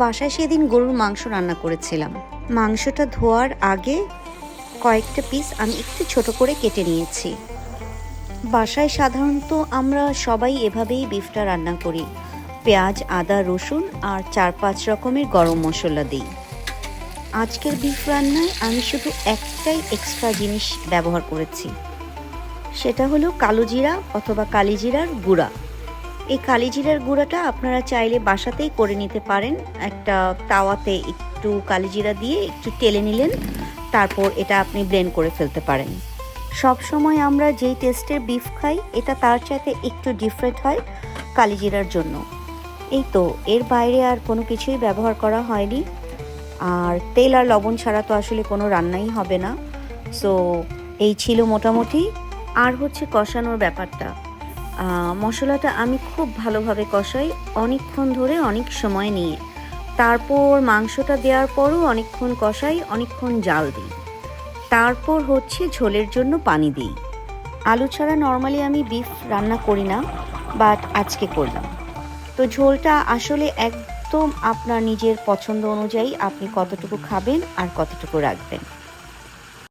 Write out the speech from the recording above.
বাসায় সেদিন গরুর মাংস রান্না করেছিলাম। মাংসটা ধোয়ার আগে কয়েকটা পিস আমি একটু ছোট করে কেটে নিয়েছি। বাসায় সাধারণত আমরা সবাই এভাবেই বিফটা রান্না করি। পেঁয়াজ, আদা, রসুন আর 4-5 রকমের গরম মশলা দিই। আজকের বিফ রান্নায় আমি শুধু একটাই এক্সট্রা জিনিস ব্যবহার করেছি, সেটা হলো কালো জিরা অথবা কালিজিরার গুঁড়া। এই কালিজিরার গুঁড়াটা আপনারা চাইলে বাসাতেই করে নিতে পারেন। একটা তাওয়াতে একটু কালিজিরা দিয়ে একটু টেলে নিলেন, তারপর এটা আপনি ব্লেন্ড করে ফেলতে পারেন। সব সময় আমরা যেই টেস্টের বিফ খাই এটা তার চাইতে একটু ডিফারেন্ট হয় কালিজিরার জন্য। এই তো, এর বাইরে আর কোনো কিছুই ব্যবহার করা হয়নি। আর তেল আর লবণ ছাড়া তো আসলে কোনো রান্নাই হবে না। সো এই ছিল মোটামুটি। আর হচ্ছে কষানোর ব্যাপারটা, মশলাটা আমি খুব ভালোভাবে কষাই, অনেকক্ষণ ধরে, অনেক সময় নিয়ে। তারপর মাংসটা দেওয়ার পরও অনেকক্ষণ কষাই, অনেকক্ষণ জাল দিই। তারপর হচ্ছে ঝোলের জন্য পানি দিই। আলু ছাড়া নর্মালি আমি বিফ রান্না করি না, বাট আজকে করলাম। তো ঝোলটা আসলে একদম আপনার নিজের পছন্দ অনুযায়ী আপনি কতটুকু খাবেন আর কতটুকু রাখবেন।